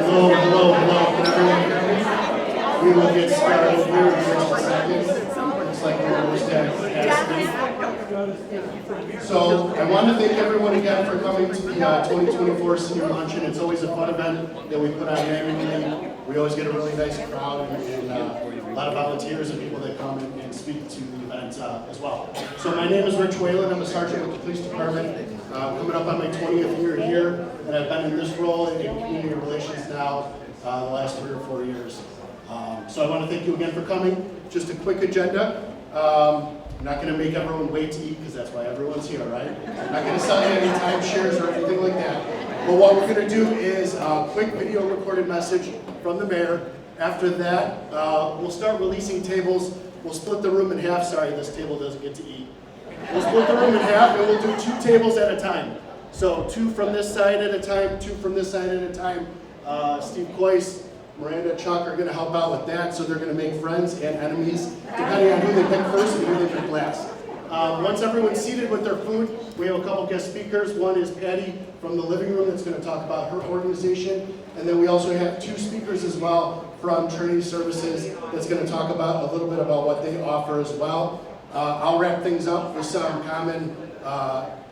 Hello, hello, hello. Can everyone hear me? We will get started here in just a second. Looks like we're almost at capacity. So I want to thank everyone again for coming to the 2024 Senior Luncheon. It's always a fun event that we put on annually. We always get a really nice crowd and a lot of volunteers and people that come and speak to the event as well. So my name is Rich Whalen. I'm a sergeant with the police department. Coming up on my 20th year here, and I've been in this role in community relations now the last 3 or 4 years. So I want to thank you again for coming. Just a quick agenda. I'm not going to make everyone wait to eat because that's why everyone's here, right? I'm not going to sell you any timeshares or anything like that. But what we're going to do is a quick video recorded message from the mayor. After that, we'll start releasing tables. We'll split the room in half. Sorry, this table doesn't get to eat. We'll split the room in half and we'll do 2 tables at a time. So 2 from this side at a time, 2 from this side at a time. Steve Coyce, Miranda, Chuck are going to help out with that, so they're going to make friends and enemies, depending on who they pick first and who they pick last. Once everyone's seated with their food, we have a couple guest speakers. One is Patty from the living room that's going to talk about her organization. And then we also have 2 speakers as well from Trinity Services that's going to talk about a little bit about what they offer as well. I'll wrap things up with some common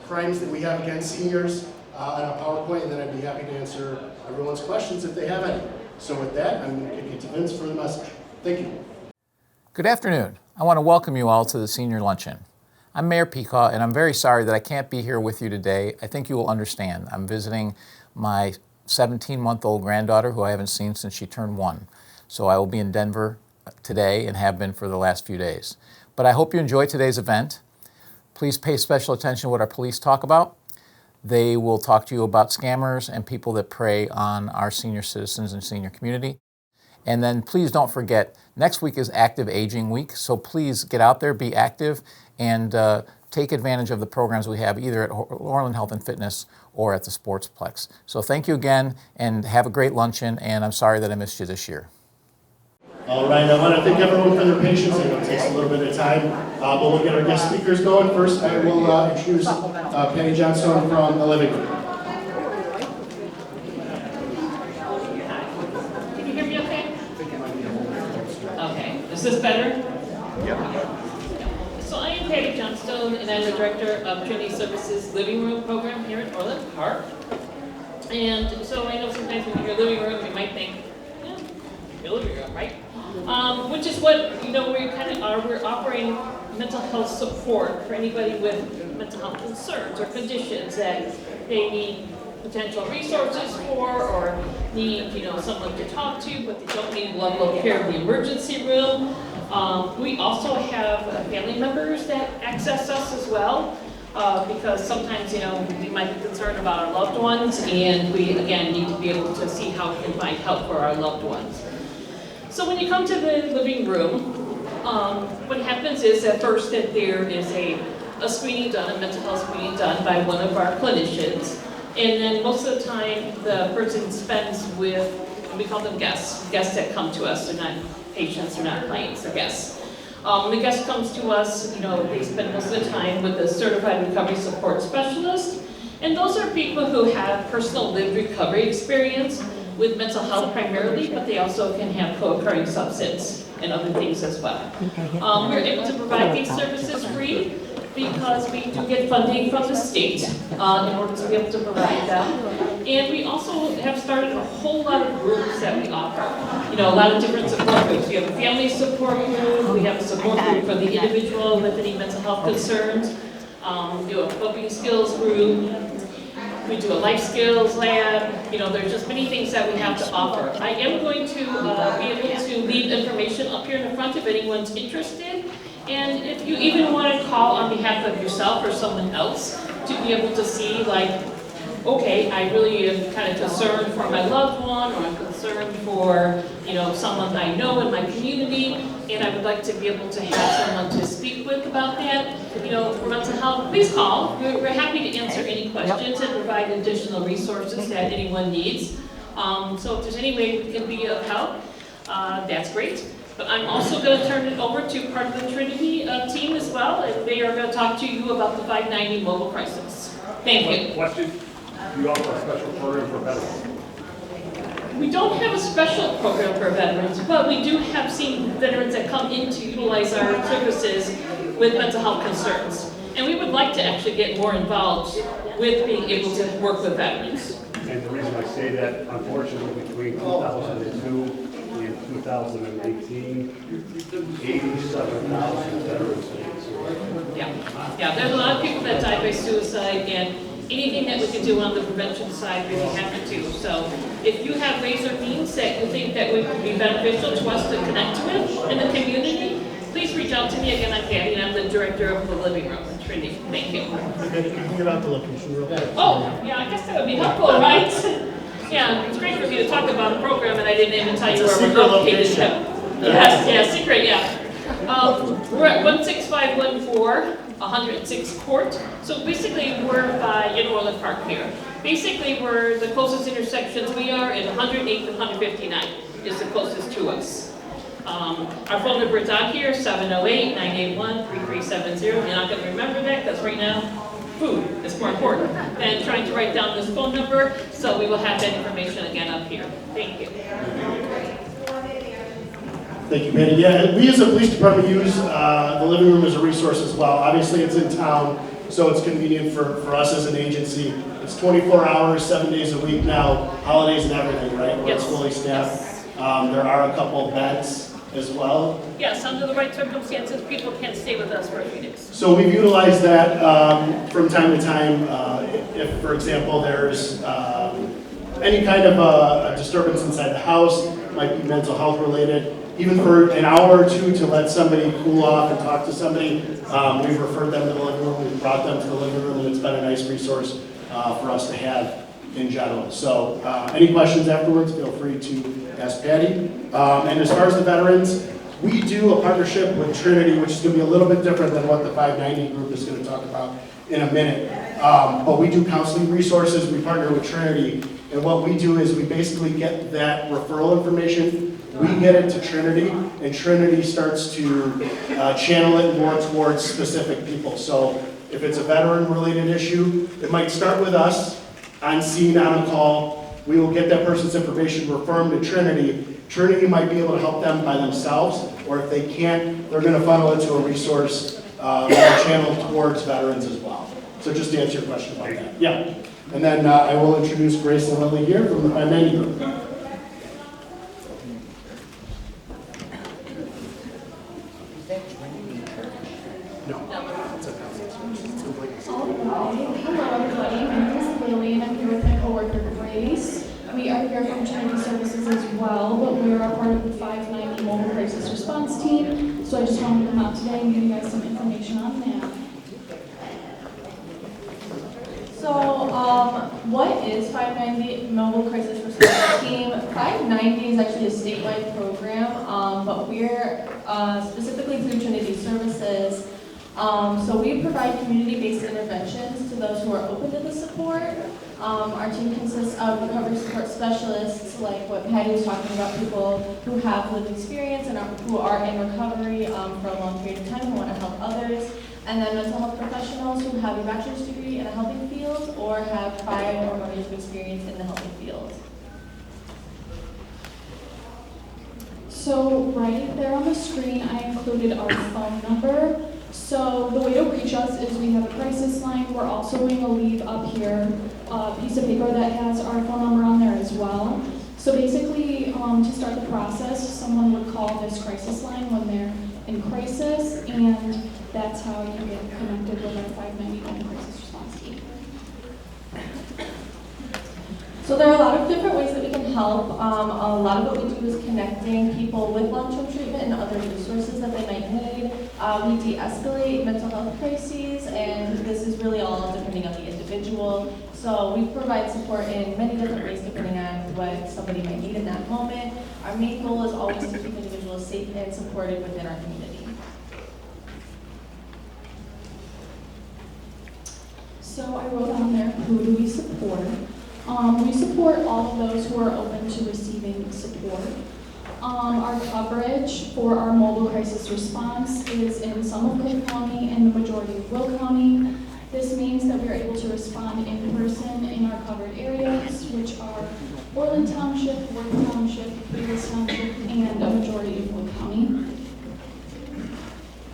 crimes that we have against seniors on a PowerPoint, and then I'd be happy to answer everyone's questions if they have any. So with that, I'm going to kick it to Vince for the message. Thank you. Good afternoon. I want to welcome you all to the Senior Luncheon. I'm Mayor Peacock, and I'm very sorry that I can't be here with you today. I think you will understand. I'm visiting my 17-month-old granddaughter, who I haven't seen since she turned 1. So I will be in Denver today and have been for the last few days. But I hope you enjoy today's event. Please pay special attention to what our police talk about. They will talk to you about scammers and people that prey on our senior citizens and senior community. And then please don't forget, next week is Active Aging Week, so please get out there, be active, and take advantage of the programs we have either at Orland Health and Fitness or at the Sportsplex. So thank you again, and have a great luncheon, and I'm sorry that I missed you this year. All right, I want to thank everyone for their patience. I know it takes a little bit of time, but we'll get our guest speakers going. First, I will introduce Penny Johnstone from the living room. Can you hear me okay? Okay, is this better? Yeah. So I am Patty Johnstone, and I'm the director of Trinity Services Living Room Program here at Orland Park. And so I know sometimes when you hear living room, you might think, your living room, right? Which is what, we kind of are. We're offering mental health support for anybody with mental health concerns or conditions that they need potential resources for, or need, someone to talk to, but they don't need level of care in the emergency room. We also have family members that access us as well, because sometimes, we might be concerned about our loved ones, and we, again, need to be able to see how we can find help for our loved ones. So when you come to the living room, what happens is at first that there is a screening done, a mental health screening done by one of our clinicians. And then most of the time the person spends with, we call them guests that come to us. They're not patients, they're not clients, they're guests. When the guest comes to us, they spend most of the time with a certified recovery support specialist. And those are people who have personal lived recovery experience with mental health primarily, but they also can have co-occurring substance and other things as well. We're able to provide these services free because we do get funding from the state in order to be able to provide them. And we also have started a whole lot of groups that we offer. A lot of different support groups. We have a family support group, we have a support group for the individual with any mental health concerns, we do a coping skills group, we do a life skills lab. There's just many things that we have to offer. I am going to be able to leave information up here in the front if anyone's interested. And if you even want to call on behalf of yourself or someone else to be able to see, like, okay, I really am kind of concerned for my loved one, or I'm concerned for, someone I know in my community, and I would like to be able to have someone to speak with about that, for mental health, please call. We're happy to answer any questions and provide additional resources that anyone needs. So if there's any way we can be of help, that's great. But I'm also going to turn it over to part of the Trinity team as well, and they are going to talk to you about the 590 mobile crisis. Thank you. Question, do you offer a special program for veterans? We don't have a special program for veterans, but we do have seen veterans that come in to utilize our services with mental health concerns. And we would like to actually get more involved with being able to work with veterans. And the reason I say that, unfortunately, between 2002 and 2018, 87,000 veterans. Yeah, there's a lot of people that die by suicide, and anything that we can do on the prevention side, we'd be happy to. So if you have ways or means that you think that would be beneficial to us to connect with in the community, please reach out to me. Again, I'm Patty, and I'm the director of the living room in Trinity. Thank you. Okay, can you give out the location real quick? Oh, yeah, I guess that would be helpful, right? Yeah, it's great for me to talk about a program and I didn't even tell you It's a where we're secret located. location. Yes, yeah, secret, yeah. We're at 16514, 106 Court. So basically, we're in Orland Park here. Basically, we're the closest intersections we are at 108 and 159 is the closest to us. Our phone number is on here, 708-981-3370. You're not going to remember that because right now, food is more important than trying to write down this phone number. So we will have that information again up here. Thank you. Thank you, Patty. Yeah, we as a police department use the living room as a resource as well. Obviously, it's in town, so it's convenient for us as an agency. It's 24 hours, 7 days a week now, holidays and everything, right? Where it's fully staffed. There are a couple of beds as well. Yes, under the right circumstances, people can stay with us for a few days. So we've utilized that from time to time. If, for example, there's any kind of a disturbance inside the house, might be mental health related, even for an hour or two to let somebody cool off and talk to somebody, we've referred them to the living room, we've brought them to the living room, and it's been a nice resource for us to have in general. So any questions afterwards, feel free to ask Patty. And as far as the veterans, we do a partnership with Trinity, which is going to be a little bit different than what the 590 group is going to talk about in a minute. But we do counseling resources, we partner with Trinity, and what we do is we basically get that referral information, we get it to Trinity, and Trinity starts to channel it more towards specific people. So if it's a veteran-related issue, it might start with us, on scene, on a call. We will get that person's information, refer them to Trinity. Trinity might be able to help them by themselves, or if they can't, they're going to funnel it to a resource channel towards veterans as well. So just to answer your question about that. Yeah. And then I will introduce Grace and Lily here from the 590 group. Hello everybody, my name is Lily and I'm here with my coworker Grace. We are here from Trinity Services as well, but we are a part of the 590 Mobile Crisis Response Team. So I just wanted to come out today and give you guys some information on that. So what is 590 Mobile Crisis Response Team? 590 is actually a statewide program, but we're specifically through Trinity Services. So we provide community-based interventions to those who are open to the support. Our team consists of recovery support specialists, like what Patty was talking about, people who have lived experience and who are in recovery for a long period of time who want to help others. And then mental health professionals who have a bachelor's degree in a helping field or have 5 or more years of experience in the helping field. So right there on the screen, I included our phone number. So the way to reach us is we have a crisis line. We're also going to leave up here a piece of paper that has our phone number on there as well. So basically, to start the process, someone would call this crisis line when they're in crisis, and that's how you get connected with our 590 Home Crisis Response Team. So there are a lot of different ways that we can help. A lot of what we do is connecting people with long-term treatment and other resources that they might need. We de-escalate mental health crises, and this is really all depending on the individual. So we provide support in many different ways depending on what somebody might need in that moment. Our main goal is always to keep individuals safe and supported within our community. So I wrote on there, who do we support? We support all of those who are open to receiving support. Our coverage for our mobile crisis response is in some of Cook County and the majority of Will County. This means that we are able to respond in person in our covered areas, which are Orland Township, Worth Township, Davis Township, and a majority of Wood County.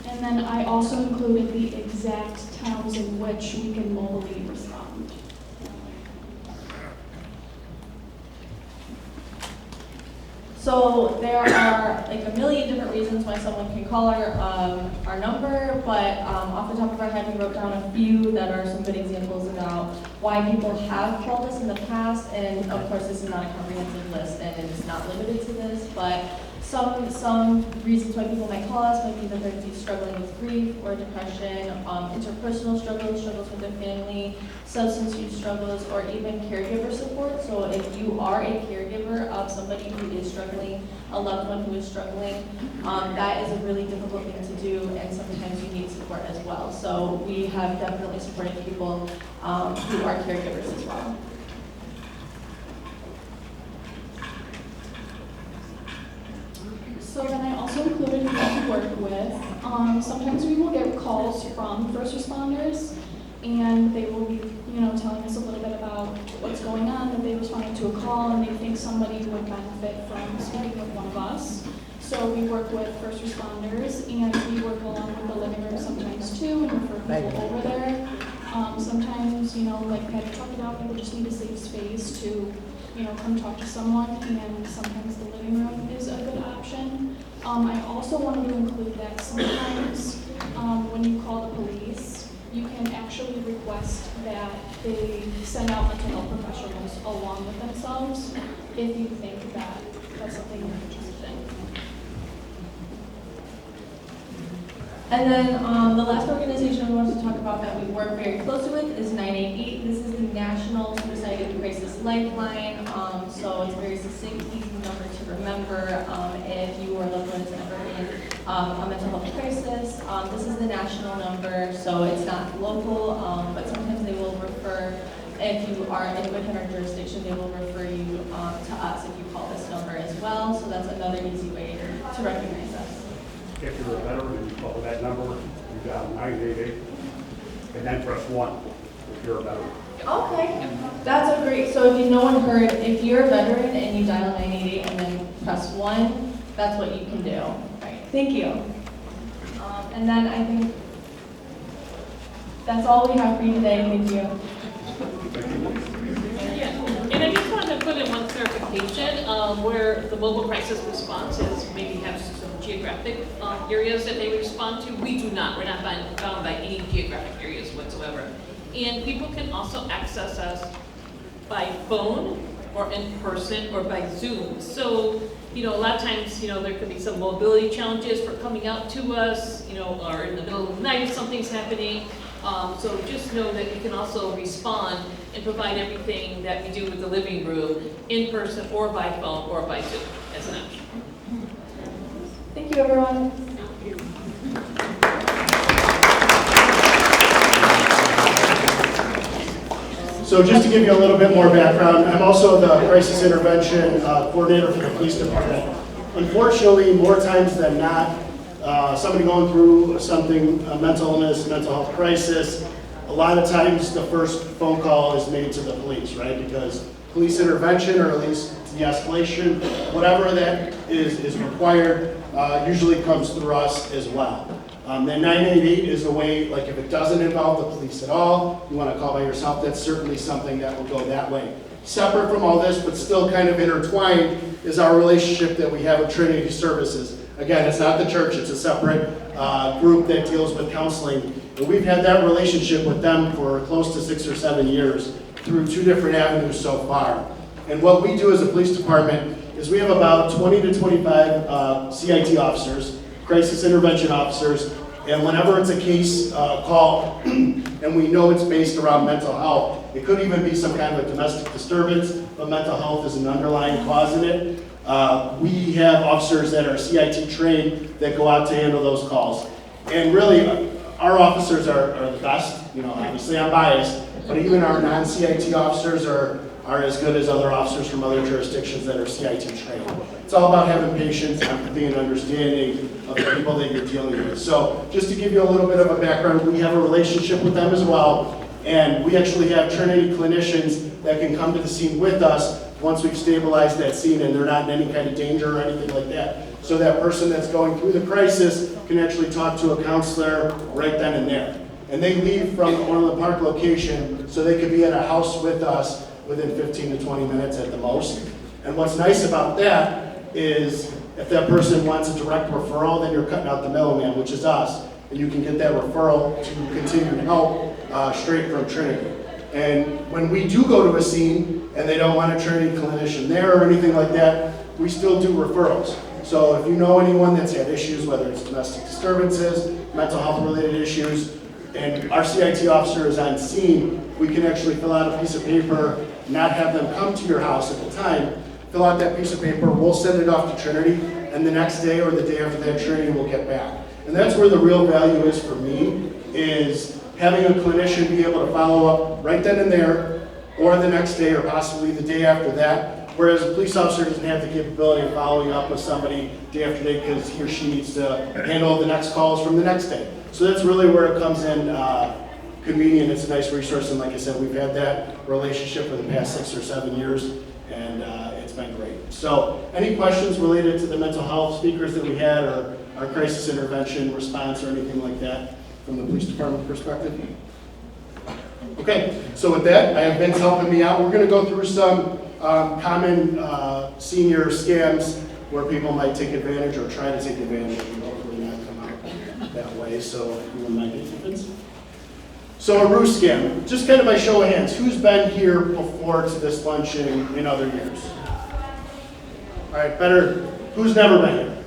And then I also included the exact towns in which we can mobily respond. So there are like a million different reasons why someone can call our number, but off the top of our head, we wrote down a few that are some good examples about why people have called us in the past. And of course, this is not a comprehensive list, and it's not limited to this, but some reasons why people might call us might be that they're struggling with grief or depression, interpersonal struggles with their family, substance use struggles, or even caregiver support. So if you are a caregiver of somebody who is struggling, a loved one who is struggling, that is a really difficult thing to do, and sometimes you need support as well. So we have definitely supported people who are caregivers as well. So then I also included who we work with. Sometimes we will get calls from first responders, and they will be, telling us a little bit about what's going on, that they responded to a call and they think somebody would benefit from speaking with one of us. So we work with first responders, and we work along with the living room sometimes too, and refer people over there. Sometimes, like Patty talked about, people just need a safe space to come talk to someone, and sometimes the living room is a good option. I also wanted to include that sometimes when you call the police, you can actually request that they send out mental health professionals along with themselves if you think that that's something you're interested in. And then the last organization we wanted to talk about that we work very closely with is 988. This is the National Suicide and Crisis Lifeline. So it's a very succinct, easy number to remember if you or loved ones ever in a mental health crisis. This is the national number, so it's not local, but sometimes they will refer, if you are within our jurisdiction, they will refer you to us if you call this number as well. So that's another easy way to recognize us. If you're a veteran and you call that number, you dial 988, and then press 1 if you're a veteran. Okay, that's a great, so if no one heard, if you're a veteran and you dial 988 and then press 1, that's what you can do. Right, thank you. And then I think that's all we have for you today. Thank you. Yeah, and I just wanted to put in one clarification, where the mobile crisis responses maybe have some geographic areas that they respond to. We do not. We're not bound by any geographic areas whatsoever. And people can also access us by phone or in person or by Zoom. So, a lot of times, there could be some mobility challenges for coming out to us, or in the middle of the night if something's happening. So just know that you can also respond and provide everything that we do with the living room in person or by phone or by Zoom as an option. Thank you, everyone. So just to give you a little bit more background, I'm also the crisis intervention coordinator for the police department. Unfortunately, more times than not, somebody going through something, a mental illness, mental health crisis, a lot of times the first phone call is made to the police, right? Because police intervention, or at least de-escalation, whatever that is required, usually comes through us as well. Then 988 is a way, like if it doesn't involve the police at all, you want to call by yourself, that's certainly something that will go that way. Separate from all this, but still kind of intertwined, is our relationship that we have with Trinity Services. Again, it's not the church, it's a separate group that deals with counseling. And we've had that relationship with them for close to 6 or 7 years through 2 different avenues so far. And what we do as a police department is we have about 20 to 25 CIT officers, crisis intervention officers, and whenever it's a case call and we know it's based around mental health, it could even be some kind of a domestic disturbance, but mental health is an underlying cause in it. We have officers that are CIT trained that go out to handle those calls. And really, our officers are the best. Obviously I'm biased, but even our non-CIT officers are as good as other officers from other jurisdictions that are CIT trained. It's all about having patience, empathy, and understanding of the people that you're dealing with. So just to give you a little bit of a background, we have a relationship with them as well, and we actually have Trinity clinicians that can come to the scene with us once we've stabilized that scene and they're not in any kind of danger or anything like that. So that person that's going through the crisis can actually talk to a counselor right then and there. And they leave from the Orland Park location so they could be at a house with us within 15 to 20 minutes at the most. And what's nice about that is if that person wants a direct referral, then you're cutting out the middleman, which is us, and you can get that referral to continue help straight from Trinity. And when we do go to a scene and they don't want a Trinity clinician there or anything like that, we still do referrals. So if you know anyone that's had issues, whether it's domestic disturbances, mental health related issues, and our CIT officer is on scene, we can actually fill out a piece of paper, not have them come to your house at the time, fill out that piece of paper, we'll send it off to Trinity, and the next day or the day after that, Trinity will get back. And that's where the real value is for me, is having a clinician be able to follow up right then and there, or the next day, or possibly the day after that, whereas a police officer doesn't have the capability of following up with somebody day after day because he or she needs to handle the next calls from the next day. So that's really where it comes in convenient. It's a nice resource, and like I said, we've had that relationship for the past 6 or 7 years, and it's been great. So any questions related to the mental health speakers that we had, or our crisis intervention response, or anything like that from the police department perspective? Okay, so with that, I have Vince helping me out. We're going to go through some common senior scams where people might take advantage or try to take advantage and hopefully not come out that way. So if you want to Vince. So a ruse scam, just kind of by show of hands, who's been here before to this luncheon in other years? All right, better, who's never been here?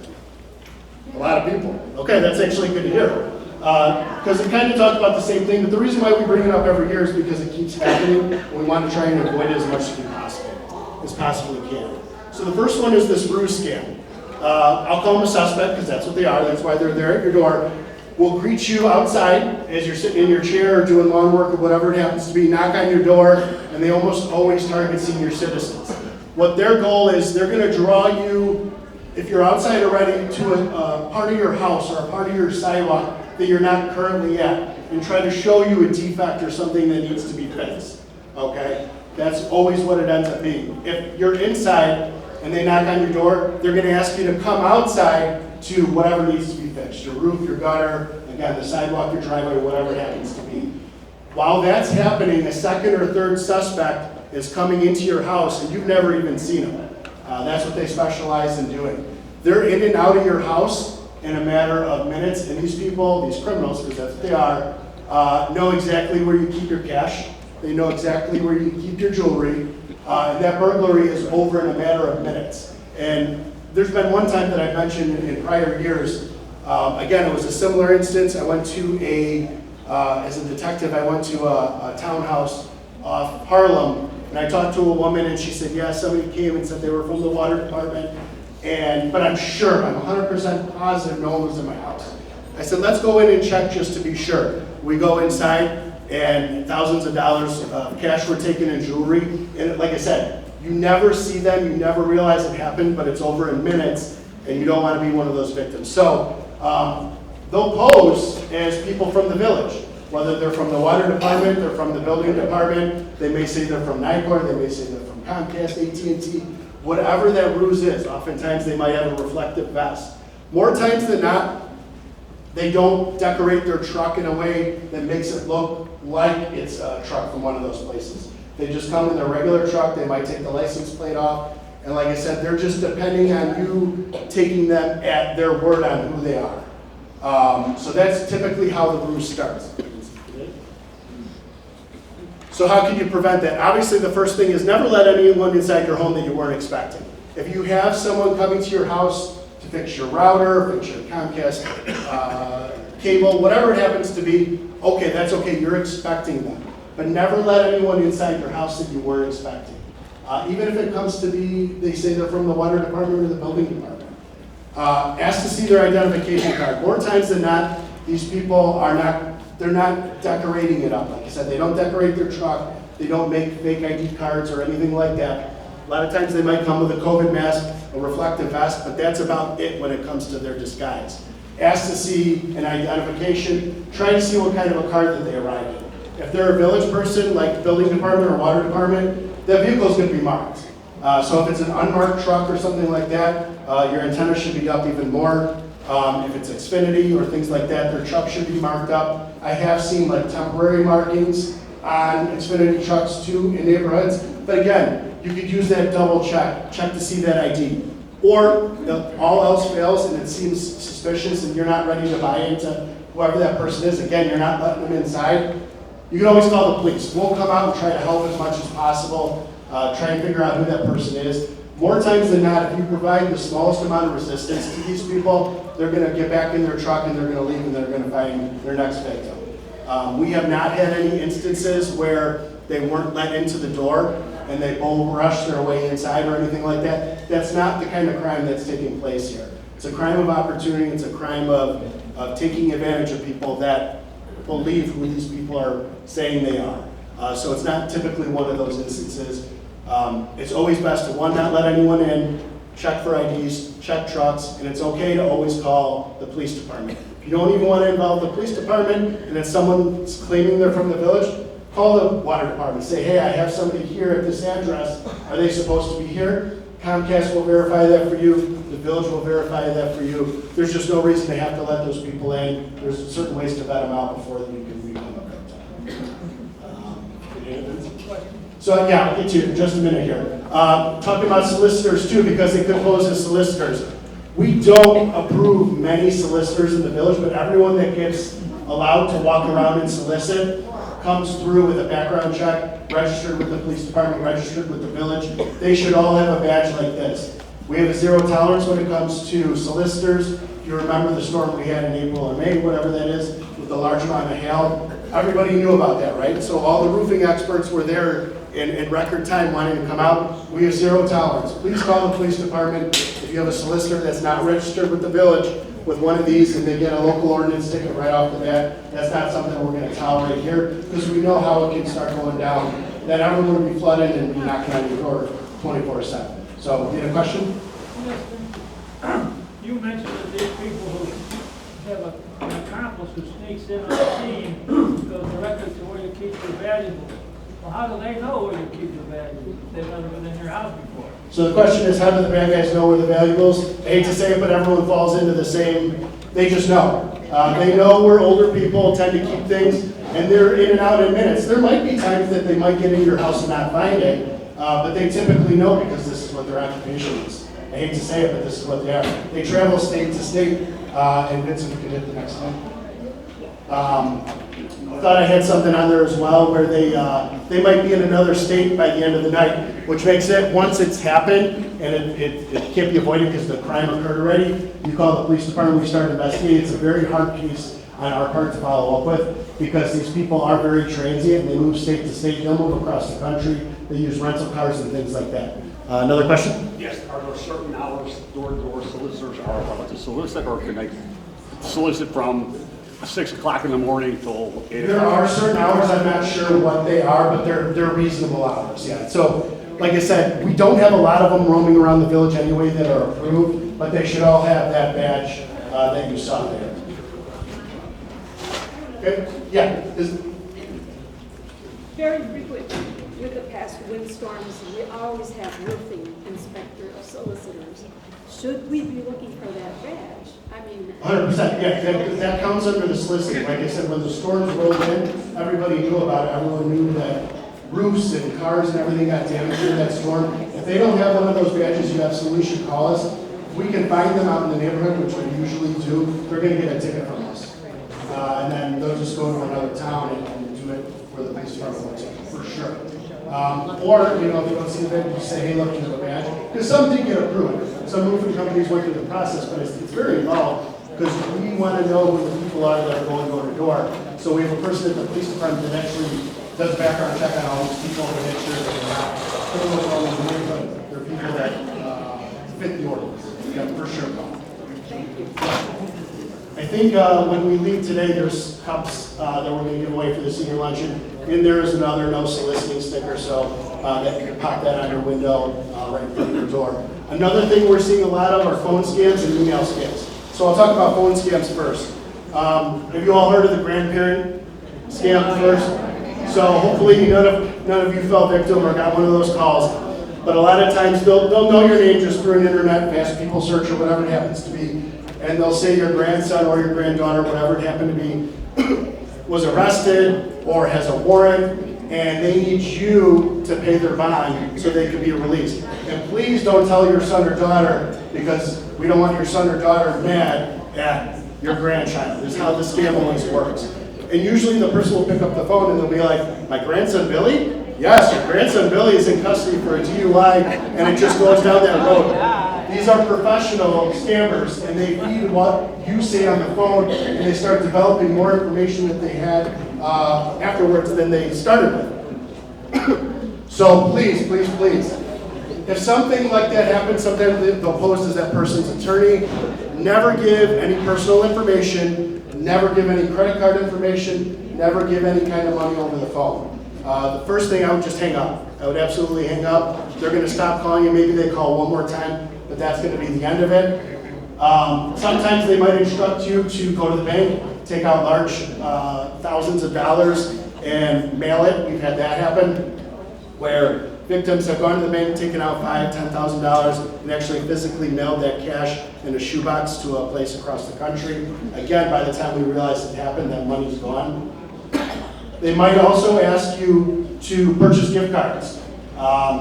A lot of people. Okay, that's actually good to hear. Because it kind of talked about the same thing, but the reason why we bring it up every year is because it keeps happening, and we want to try and avoid it as much as we possibly can. So the first one is this ruse scam. I'll call them a suspect because that's what they are, that's why they're there at your door. We'll greet you outside as you're sitting in your chair or doing lawn work or whatever it happens to be, knock on your door, and they almost always target senior citizens. What their goal is, they're going to draw you, if you're outside already, to a part of your house or a part of your sidewalk that you're not currently at, and try to show you a defect or something that needs to be fixed, okay? That's always what it ends up being. If you're inside and they knock on your door, they're gonna ask you to come outside to whatever needs to be fixed, your roof, your gutter, again, the sidewalk, your driveway, whatever it happens to be. While that's happening, a second or third suspect is coming into your house and you've never even seen them. That's what they specialize in doing. They're in and out of your house in a matter of minutes, and these people, these criminals, because that's what they are, know exactly where you keep your cash. They know exactly where you keep your jewelry, and that burglary is over in a matter of minutes. And there's been one time that I've mentioned in prior years, again, it was a similar instance. I went to as a detective, I went to a townhouse off Harlem, and I talked to a woman, and she said, yeah, somebody came and said they were from the water department, but I'm sure, I'm 100% positive no one was in my house. I said, let's go in and check just to be sure. We go inside, and thousands of dollars of cash were taken in jewelry. And like I said, you never see them, you never realize it happened, but it's over in minutes, and you don't want to be one of those victims. So they'll pose as people from the village, whether they're from the water department, they're from the building department, they may say they're from NICOR, they may say they're from Comcast, AT&T, whatever that ruse is. Oftentimes they might have a reflective vest. More times than not, they don't decorate their truck in a way that makes it look like it's a truck from one of those places. They just come in their regular truck, they might take the license plate off, and like I said, they're just depending on you taking them at their word on who they are. So that's typically how the ruse starts. So how can you prevent that? Obviously the first thing is never let anyone inside your home that you weren't expecting. If you have someone coming to your house to fix your router, fix your Comcast cable, whatever it happens to be, okay, that's okay, you're expecting them. But never let anyone inside your house that you weren't expecting. Even if it comes to be, they say they're from the water department or the building department. Ask to see their identification card. More times than not, these people are they're not decorating it up. Like I said, they don't decorate their truck, they don't make fake ID cards or anything like that. A lot of times they might come with a COVID mask, a reflective vest, but that's about it when it comes to their disguise. Ask to see an identification, try to see what kind of a card that they arrived in. If they're a village person, like building department or water department, that vehicle is going to be marked. So if it's an unmarked truck or something like that, your antenna should be up even more. If it's Xfinity or things like that, their truck should be marked up. I have seen like temporary markings on Xfinity trucks too in neighborhoods. But again, you could use that double check to see that ID. Or if all else fails and it seems suspicious and you're not ready to buy into whoever that person is, again, you're not letting them inside, you can always call the police. We'll come out and try to help as much as possible, try and figure out who that person is. More times than not, if you provide the smallest amount of resistance to these people, they're going to get back in their truck and they're going to leave and they're going to find their next victim. We have not had any instances where they weren't let into the door and they bull rushed their way inside or anything like that. That's not the kind of crime that's taking place here. It's a crime of opportunity. It's a crime of taking advantage of people that believe who these people are saying they are. So it's not typically one of those instances. It's always best to, one, not let anyone in, check for IDs, check trucks, and it's okay to always call the police department. If you don't even want to involve the police department and it's someone claiming they're from the village, call the water department. Say, hey, I have somebody here at this address. Are they supposed to be here? Comcast will verify that for you. The village will verify that for you. There's just no reason to have to let those people in. There's certain ways to vet them out before you can become a victim. So yeah, I'll get to you in just a minute here. Talking about solicitors too, because they could pose as solicitors. We don't approve many solicitors in the village, but everyone that gets allowed to walk around and solicit comes through with a background check, registered with the police department, registered with the village. They should all have a badge like this. We have a zero tolerance when it comes to solicitors. If you remember the storm we had in April or May, whatever that is, with the large amount of hail, everybody knew about that, right? So all the roofing experts were there in record time wanting to come out. We have zero tolerance. Please call the police department if you have a solicitor that's not registered with the village with one of these and they get a local ordinance ticket right off the bat. That's not something we're going to tolerate here because we know how it can start going down. Then everyone will be flooded and be knocking on your door 24/7. So, you have a question? You mentioned that there's people who have an accomplice who sneaks in on the scene, goes directly to where you keep your valuables. Well, how do they know where you keep your valuables if they've never been in your house before? So the question is, how do the bad guys know where the valuables? I hate to say it, but everyone falls into the same, they just know. They know where older people tend to keep things, and they're in and out in minutes. There might be times that they might get in your house and not find it, but they typically know because this is what their occupation is. I hate to say it, but this is what they are. They travel state to state, and Vincent can hit the next one. I thought I had something on there as well where they might be in another state by the end of the night, which makes it, once it's happened, and it can't be avoided because the crime occurred already, you call the police department, we start investigating. It's a very hard case on our part to follow up with because these people are very transient and they move state to state, they'll move across the country, they use rental cars and things like that. Another question? Yes, are there certain hours door-to-door solicitors are allowed to solicit, or can they solicit from 6 o'clock in the morning till 8 o'clock? There are certain hours, I'm not sure what they are, but they're reasonable hours, yeah. So, like I said, we don't have a lot of them roaming around the village anyway that are approved, but they should all have that badge that you saw there. Okay, yeah. Very briefly, with the past windstorms, we always have roofing inspector solicitors. Should we be looking for that badge? I mean... 100%, yeah, that counts under the soliciting. Like I said, when the storms rolled in, everybody knew about it. Everyone knew that roofs and cars and everything got damaged in that storm. If they don't have one of those badges, you absolutely should call us. If we can find them out in the neighborhood, which we usually do, they're going to get a ticket from us. And then they'll just go to another town and do it where the police department wants it, for sure. Or, you know, if you don't see the badge, you say, hey, look, you have a badge. Because some did get approved. Some roofing companies went through the process, but it's very low because we want to know who the people are that are going door to door. So we have a person at the police department that actually does a background check on all these people to make sure that they're not criminals all over the neighborhood. They're people that fit the ordinance. Yeah, for sure. Thank you. I think when we leave today, there's cups that we're going to give away for the senior luncheon. In there is another no soliciting sticker, so that you can pop that on your window right in front of your door. Another thing we're seeing a lot of are phone scams and email scams. So I'll talk about phone scams first. Have you all heard of the grandparent scam first? So hopefully none of none of you fell victim or got one of those calls, but a lot of times they'll know your name just through an internet fast people search or whatever it happens to be, and they'll say your grandson or your granddaughter, whatever it happened to be, was arrested or has a warrant, and they need you to pay their bond so they can be released. And please don't tell your son or daughter, because we don't want your son or daughter mad at your grandchild. This is how the scam always works. And usually the person will pick up the phone and they'll be like, my grandson Billy? Yes, your grandson Billy is in custody for a DUI, and it just goes down that road. These are professional scammers, and they feed what you say on the phone, and they start developing more information that they had afterwards than they started with. So please, please, please, if something like that happens, sometimes they'll post as that person's attorney. Never give any personal information, never give any credit card information, never give any kind of money over the phone. The first thing, I would just hang up. I would absolutely hang up. They're going to stop calling you. Maybe they call one more time, but that's going to be the end of it. Sometimes they might instruct you to go to the bank, take out large thousands of dollars and mail it. We've had that happen, where victims have gone to the bank, taken out $5,000, $10,000, and actually physically mailed that cash in a shoebox to a place across the country. Again, by the time we realize it happened, that money's gone. They might also ask you to purchase gift cards.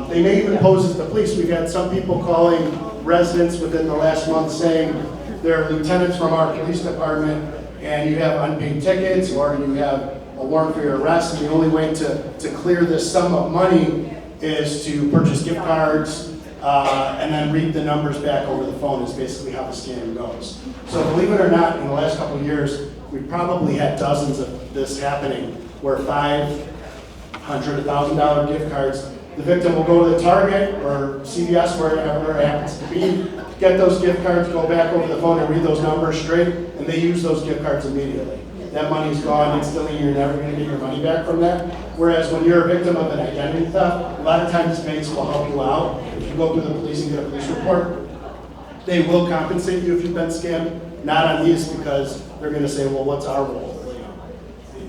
They may even pose as the police. We've had some people calling residents within the last month saying they're lieutenants from our police department and you have unpaid tickets or you have a warrant for your arrest, and the only way to clear this sum of money is to purchase gift cards and then read the numbers back over the phone is basically how the scam goes. So believe it or not, in the last couple of years, we've probably had dozens of this happening where $500, $1,000 gift cards, the victim will go to the Target or CVS, wherever it happens to be, get those gift cards, go back over the phone and read those numbers straight, and they use those gift cards immediately. That money's gone instantly, you're never going to get your money back from that. Whereas when you're a victim of an identity theft, a lot of times banks will help you out. If you go to the police and get a police report, they will compensate you if you've been scammed. Not on these, because they're going to say, well, what's our role?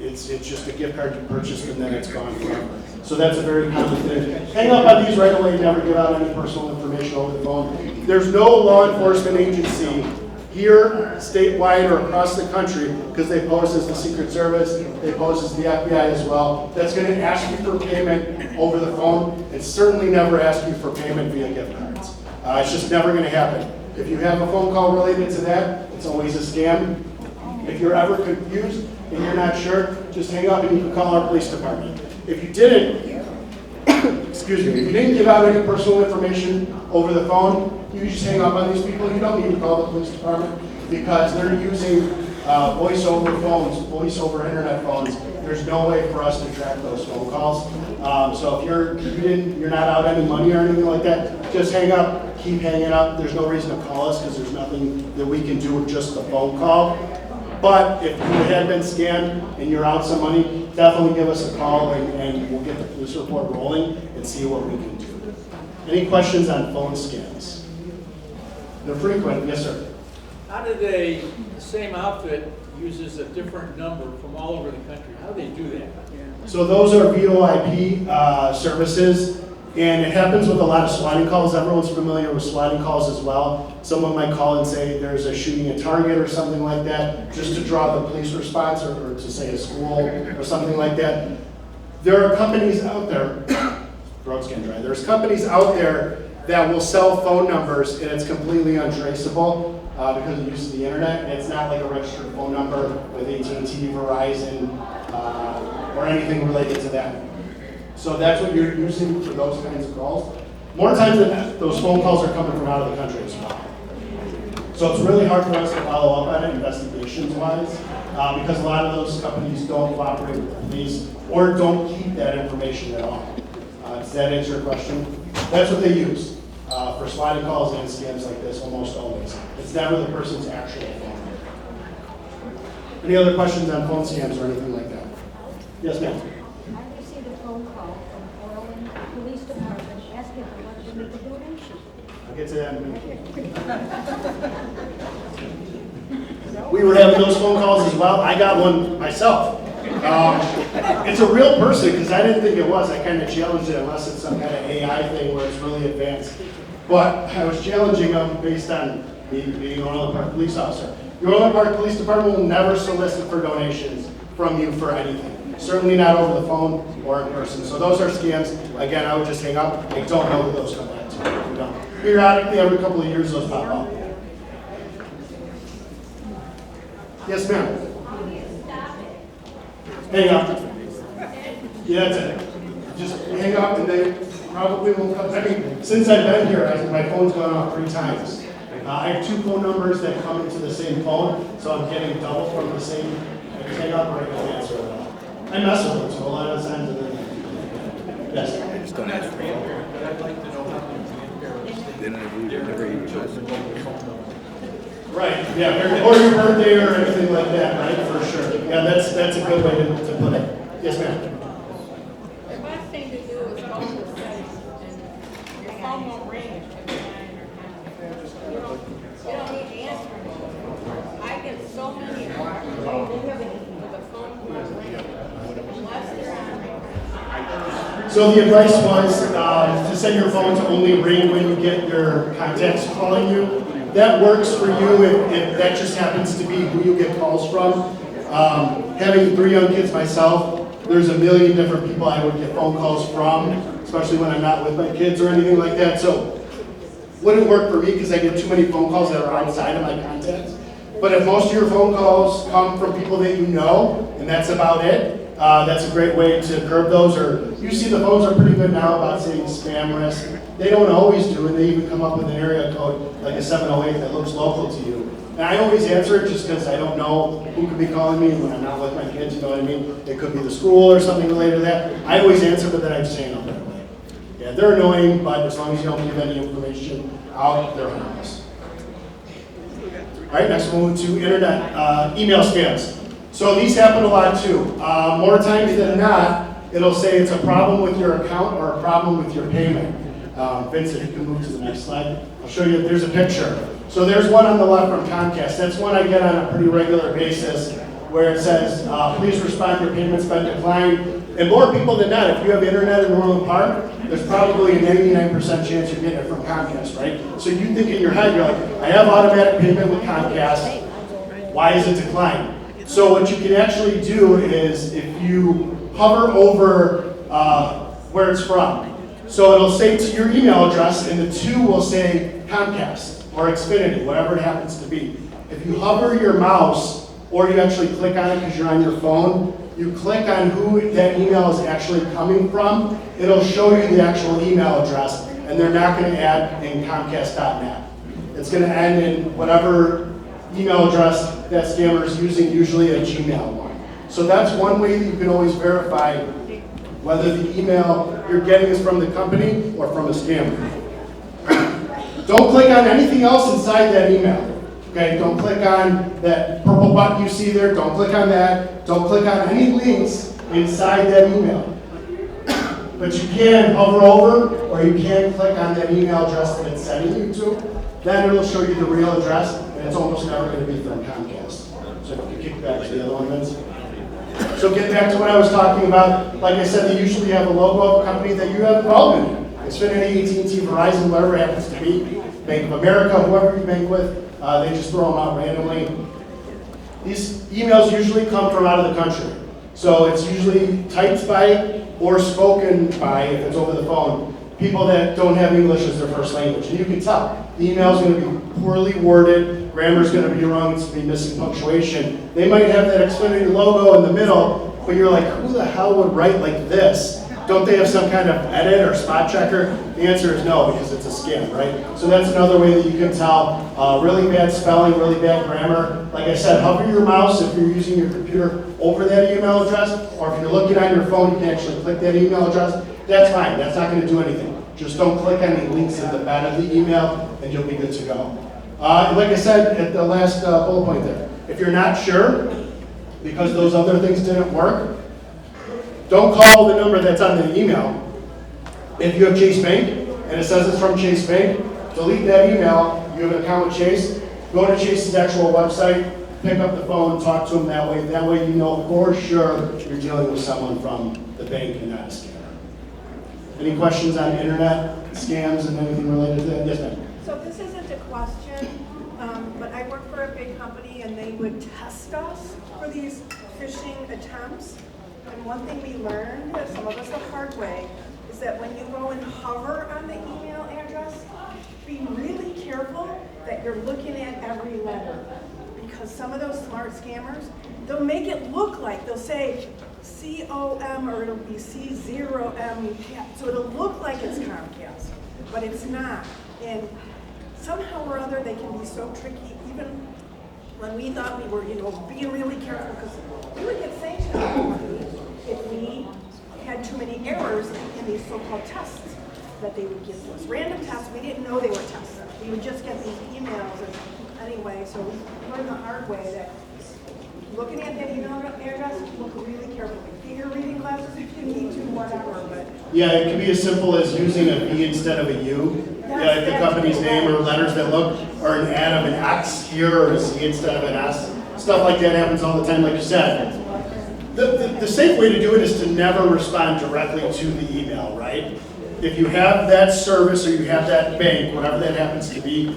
It's just a gift card you purchased and then it's gone forever. So that's a very common thing. Hang up on these right away, never give out any personal information over the phone. There's no law enforcement agency here, statewide, or across the country, because they pose as the Secret Service, they pose as the FBI as well, that's going to ask you for payment over the phone, and certainly never ask you for payment via gift cards. It's just never going to happen. If you have a phone call related to that, it's always a scam. If you're ever confused and you're not sure, just hang up and you can call our police department. If you didn't, excuse me, if you didn't give out any personal information over the phone, you just hang up on these people. You don't need to call the police department because they're using voice over phones, voice over internet phones. There's no way for us to track those phone calls. So if you're not out any money or anything like that, just hang up, keep hanging up. There's no reason to call us because there's nothing that we can do with just the phone call. But if you had been scammed and you're out some money, definitely give us a call and we'll get the police report rolling and see what we can do. Any questions on phone scams? They're frequent, yes sir. How do they, the same outfit uses a different number from all over the country? How do they do that? So those are VoIP services, and it happens with a lot of swatting calls. Everyone's familiar with swatting calls as well. Someone might call and say there's a shooting at Target or something like that, just to draw the police response, or to say a school or something like that. There are companies out there, throat's getting dry, there's companies out there that will sell phone numbers and it's completely untraceable because it uses the internet, and it's not like a registered phone number with AT&T, Verizon, or anything related to that. So that's what you're using for those kinds of calls. More times than not, those phone calls are coming from out of the country as well. So it's really hard for us to follow up on it investigations-wise because a lot of those companies don't cooperate with the police or don't keep that information at all. Does that answer your question? That's what they use for swatting calls and scams like this almost always. It's never the person's actual phone. Any other questions on phone scams or anything like that? Yes, ma'am. I received a phone call from Orland Police Department asking if I wanted to make a donation. I'll get to that in a minute. We were having those phone calls as well. I got one myself. It's a real person, because I didn't think it was. I kind of challenged it, unless it's some kind of AI thing where it's really advanced. But I was challenging them based on me being an Orland Park police officer. The Orland Park Police Department will never solicit for donations from you for anything. Certainly not over the phone or in person. So those are scams. Again, I would just hang up. I don't know who those come back to. We don't. Periodically, every couple of years, those pop up. Yes, ma'am. Hang up. Yeah, that's it. Just hang up and they probably won't come. I mean, since I've been here, my phone's gone off 3 times. I have 2 phone numbers that come into the same phone, so I'm getting double from the same. I just hang up or I don't answer it all. I mess with them, so a lot of times. Yes. I just don't have to. But I'd like to know how many They don't never even Right, yeah, or your birthday or anything like that, right, for sure. Yeah, that's a good way to put it. Yes, ma'am. The best thing to do is go to the site and your phone won't ring if you're not in your contact. You don't need to answer it. I get so many calls with the phone won't ring unless they're on my contact. So the advice was to set your phone to only ring when you get your contacts calling you. That works for you if that just happens to be who you get calls from. Having 3 young kids myself, there's a million different people I would get phone calls from, especially when I'm not with my kids or anything like that. So wouldn't work for me because I get too many phone calls that are outside of my contacts. But if most of your phone calls come from people that you know, and that's about it, that's a great way to curb those. Or you see the phones are pretty good now about saying spam risk. They don't always do, and they even come up with an area code like a 708 that looks local to you. And I always answer it just because I don't know who could be calling me when I'm not with my kids, you know what I mean? It could be the school or something related to that. I always answer, but then I just hang up right away. Yeah, they're annoying, but as long as you don't give any information out, they're harmless. All right, next we'll move to internet email scams. So these happen a lot too. More times than not, it'll say it's a problem with your account or a problem with your payment. Vincent, you can move to the next slide. I'll show you, there's a picture. So there's one on the left from Comcast. That's one I get on a pretty regular basis where it says, please respond, your payment's been declined. And more people than not, if you have internet in Orland Park, there's probably a 99% chance you're getting it from Comcast, right? So you think in your head, you're like, I have automatic payment with Comcast. Why is it declined? So what you can actually do is if you hover over where it's from, so it'll say to your email address, and the 2 will say Comcast or Xfinity, whatever it happens to be. If you hover your mouse, or you actually click on it because you're on your phone, you click on who that email is actually coming from, it'll show you the actual email address, and they're not going to add in Comcast.net. It's going to end in whatever email address that scammer is using, usually a Gmail one. So that's one way that you can always verify whether the email you're getting is from the company or from a scammer. Don't click on anything else inside that email. Okay, don't click on that purple button you see there. Don't click on that. Don't click on any links inside that email. But you can hover over, or you can click on that email address that it's sending you to. Then it'll show you the real address, and it's almost never going to be from Comcast. So if you kick back to the other one, Vince. So get back to what I was talking about. Like I said, they usually have a logo of a company that you have involvement in. Xfinity, AT&T, Verizon, whatever it happens to be, Bank of America, whoever you bank with, they just throw them out randomly. These emails usually come from out of the country. So it's usually typed by or spoken by, if it's over the phone, people that don't have English as their first language. And you can tell. The email's going to be poorly worded, grammar's going to be wrong, it's going to be missing punctuation. They might have that Xfinity logo in the middle, but you're like, who the hell would write like this? Don't they have some kind of edit or spot checker? The answer is no, because it's a scam, right? So that's another way that you can tell. Really bad spelling, really bad grammar. Like I said, hover your mouse if you're using your computer over that email address, or if you're looking on your phone, you can actually click that email address. That's fine, that's not going to do anything. Just don't click any links at the back of the email, and you'll be good to go. Like I said at the last bullet point there, if you're not sure, because those other things didn't work, don't call the number that's on the email. If you have Chase Bank, and it says it's from Chase Bank, delete that email. You have an account with Chase, go to Chase's actual website, pick up the phone, talk to them that way. That way you know for sure you're dealing with someone from the bank and not a scammer. Any questions on internet scams and anything related to that? Yes, ma'am. So this isn't a question, but I work for a big company and they would test us for these phishing attempts. And one thing we learned, some of us the hard way, is that when you go and hover on the email address, be really careful that you're looking at every letter. Because some of those smart scammers, they'll make it look like, they'll say C-O-M or it'll be C-0-M, so it'll look like it's Comcast, but it's not. And somehow or other, they can be so tricky, even when we thought we were, being really careful, because we would get sanctioned if we had too many errors in these so-called tests that they would give us. Random tests, we didn't know they were tests. We would just get these emails, and anyway, so we learned the hard way that looking at that email address, look really carefully. Get your reading glasses if you need to, whatever, but. Yeah, it can be as simple as using a V instead of a U. Yeah, if the company's name or letters that look, or an ad of an X here or a C instead of an S. Stuff like that happens all the time, like you said. The safe way to do it is to never respond directly to the email, right? If you have that service or you have that bank, whatever that happens to be,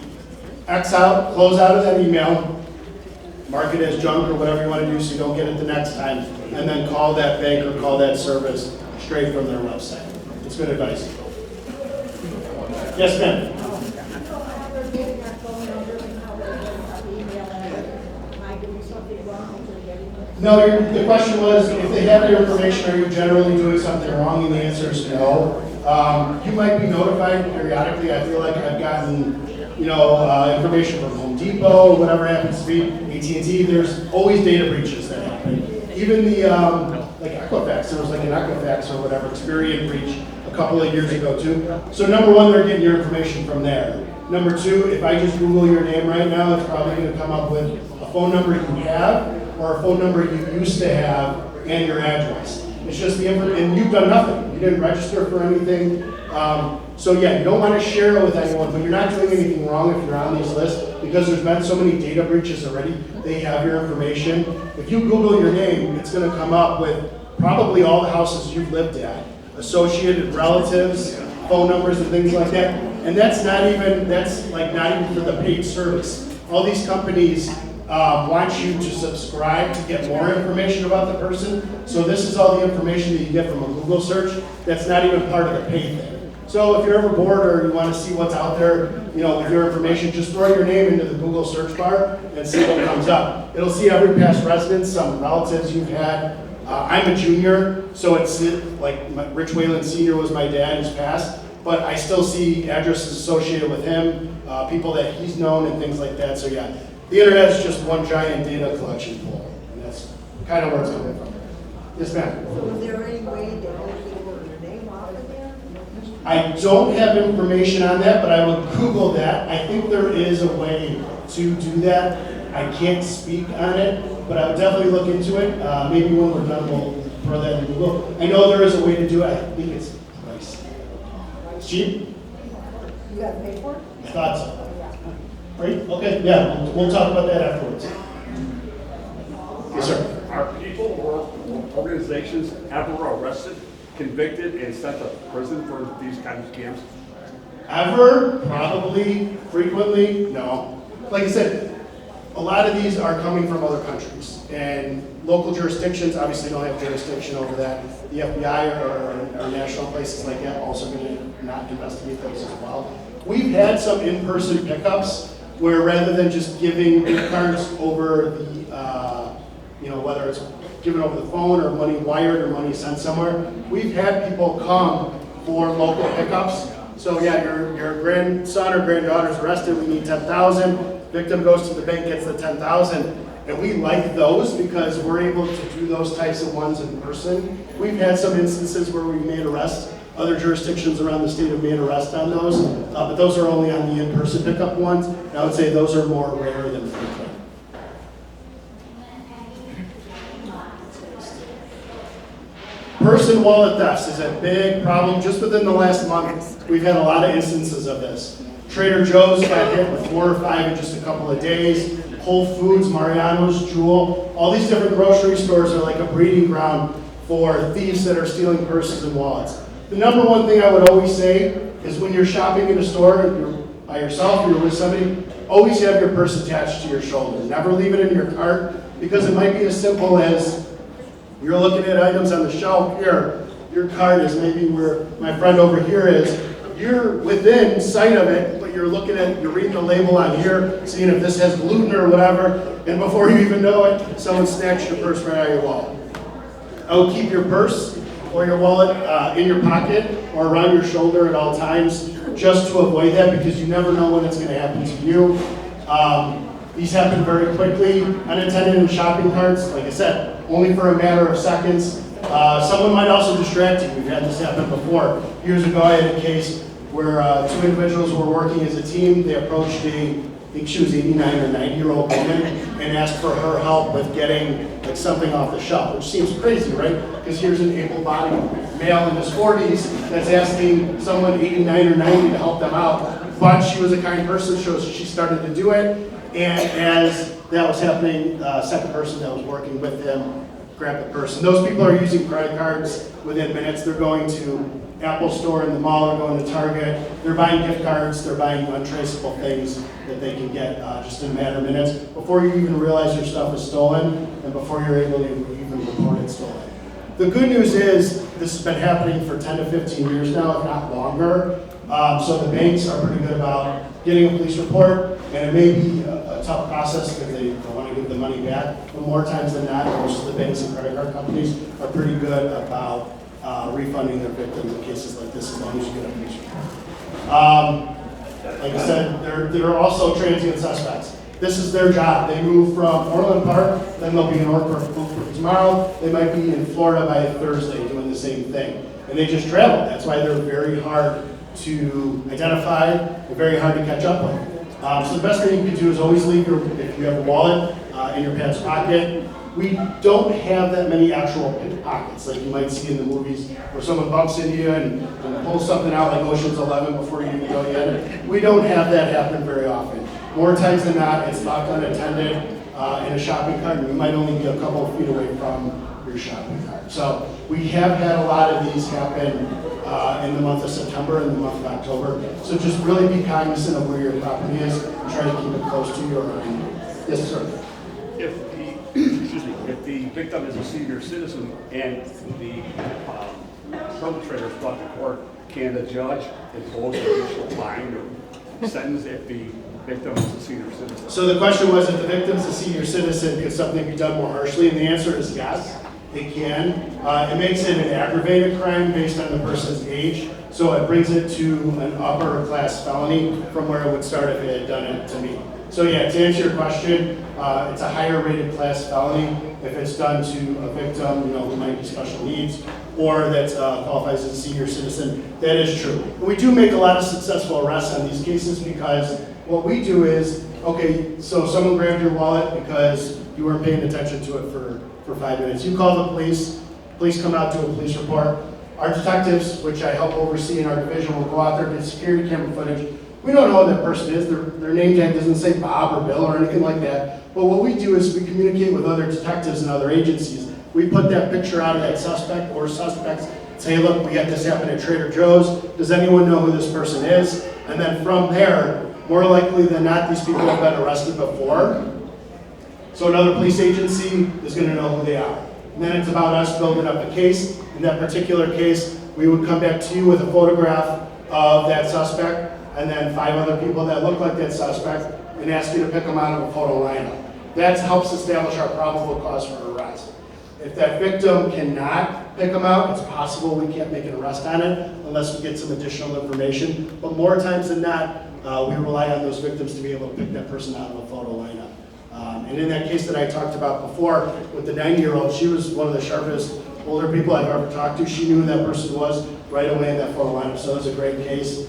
X out, close out of that email, mark it as junk or whatever you want to do so you don't get it the next time, and then call that bank or call that service straight from their website. It's good advice. Yes, ma'am. No, the question was, if they have your information, are you generally doing something wrong? And the answer is no. You might be notified periodically. I feel like I've gotten, information from Home Depot, whatever it happens to be, AT&T. There's always data breaches that happen. Even the, like Equifax, there was like an Equifax or whatever Experian breach a couple of years ago too. So number one, they're getting your information from there. Number two, if I just Google your name right now, it's probably going to come up with a phone number you have or a phone number you used to have and your address. It's just the and you've done nothing. You didn't register for anything. So yeah, you don't want to share it with anyone, but you're not doing anything wrong if you're on these lists because there's been so many data breaches already. They have your information. If you Google your name, it's going to come up with probably all the houses you've lived at, associated relatives, phone numbers and things like that. And that's not even for the paid service. All these companies want you to subscribe to get more information about the person. So this is all the information that you get from a Google search. That's not even part of the paid thing. So if you're ever bored or you want to see what's out there, with your information, just throw your name into the Google search bar and see what comes up. It'll see every past resident, some relatives you've had. I'm a junior, so it's like Rich Whalen Sr. was my dad who's passed, but I still see addresses associated with him, people that he's known and things like that. So yeah, the internet is just one giant data collection pool, and that's kind of where it's coming from. Yes, ma'am? So is there any way to get your name off of there? I don't have information on that, but I will Google that. I think there is a way to do that. I can't speak on it, but I would definitely look into it. Maybe when we're done, we'll throw that in Google. I know there is a way to do it. I think it's nice. It's cheap? You got to pay for it? I thought so. Great. Okay. Yeah, we'll talk about that afterwards. Yes, sir. Are people or organizations ever arrested, convicted, and sent to prison for these kinds of scams? Ever? Probably. Frequently? No. Like I said, a lot of these are coming from other countries, and local jurisdictions obviously don't have jurisdiction over that. The FBI or national places like that also going to not investigate those as well. We've had some in-person pickups where rather than just giving gift cards over the, whether it's given over the phone or money wired or money sent somewhere, we've had people come for local pickups. So yeah, your grandson or granddaughter's arrested, we need 10,000. Victim goes to the bank, gets the 10,000. And we like those because we're able to do those types of ones in person. We've had some instances where we've made arrests. Other jurisdictions around the state have made arrests on those, but those are only on the in-person pickup ones. And I would say those are more rare than frequent. Person wallet thefts is a big problem. Just within the last month, we've had a lot of instances of this. Trader Joe's got hit with 4 or 5 in just a couple of days. Whole Foods, Mariano's, Jewel, all these different grocery stores are like a breeding ground for thieves that are stealing purses and wallets. The number one thing I would always say is when you're shopping in a store, you're by yourself or you're with somebody, always have your purse attached to your shoulder. Never leave it in your cart, because it might be as simple as you're looking at items on the shelf here. Your cart is maybe where my friend over here is. You're within sight of it, but you're reading the label on here, seeing if this has gluten or whatever, and before you even know it, someone snatched your purse right out of your wallet. I would keep your purse or your wallet in your pocket or around your shoulder at all times, just to avoid that, because you never know when it's going to happen to you. These happen very quickly, unattended in shopping carts, like I said, only for a matter of seconds. Someone might also distract you. We've had this happen before. Years ago, I had a case where two individuals were working as a team. They approached I think she was 89 or 90-year-old woman, and asked for her help with getting like something off the shelf, which seems crazy, right? Because here's an able-bodied male in his 40s that's asking someone 89 or 90 to help them out. But she was a kind person, so she started to do it. And as that was happening, second person that was working with him grabbed the purse. And those people are using credit cards within minutes. They're going to Apple Store in the mall, they're going to Target, they're buying gift cards, they're buying untraceable things that they can get just in a matter of minutes before you even realize your stuff is stolen and before you're able to even report it stolen. The good news is this has been happening for 10 to 15 years now, if not longer. So the banks are pretty good about getting a police report, and it may be a tough process because they want to give the money back, but more times than not, most of the banks and credit card companies are pretty good about refunding their victims in cases like this, as long as you get a police report. Like I said, there are also transient suspects. This is their job. They move from Orland Park, then they'll be in Orland tomorrow. They might be in Florida by Thursday doing the same thing. And they just travel. That's why they're very hard to identify and very hard to catch up with. So the best thing you can do is always leave if you have a wallet in your pants pocket. We don't have that many actual pickpockets like you might see in the movies where someone bumps into you and pulls something out like Ocean's 11 before you even go yet. We don't have that happen very often. More times than not, it's locked unattended in a shopping cart, and you might only be a couple of feet away from your shopping cart. So we have had a lot of these happen in the month of September and the month of October. So just really be cognizant of where your property is and try to keep it close to you or around you. Yes, sir. If the victim is a senior citizen and the perpetrator is brought to court, can the judge impose an additional fine or sentence if the victim is a senior citizen? So the question was, if the victim's a senior citizen, could something be done more harshly? And the answer is yes, it can. It makes it an aggravated crime based on the person's age. So it brings it to an upper class felony from where it would start if it had done it to me. So yeah, to answer your question, it's a higher rated class felony if it's done to a victim, who might be special needs, or that qualifies as a senior citizen. That is true. And we do make a lot of successful arrests on these cases because what we do is, okay, so someone grabbed your wallet because you weren't paying attention to it for 5 minutes. You call the police come out, do a police report. Our detectives, which I help oversee in our division, will go out there, get security camera footage. We don't know who that person is. Their name tag doesn't say Bob or Bill or anything like that. But what we do is we communicate with other detectives and other agencies. We put that picture out of that suspect or suspects, say, look, we had this happen at Trader Joe's. Does anyone know who this person is? And then from there, more likely than not, these people have been arrested before. So another police agency is going to know who they are. And then it's about us building up a case. In that particular case, we would come back to you with a photograph of that suspect and then 5 other people that look like that suspect and ask you to pick them out of a photo lineup. That helps establish our probable cause for arrest. If that victim cannot pick them out, it's possible we can't make an arrest on it unless we get some additional information. But more times than not, we rely on those victims to be able to pick that person out of a photo lineup. And in that case that I talked about before with the 90-year-old, she was one of the sharpest older people I've ever talked to. She knew who that person was right away in that photo lineup. So it was a great case.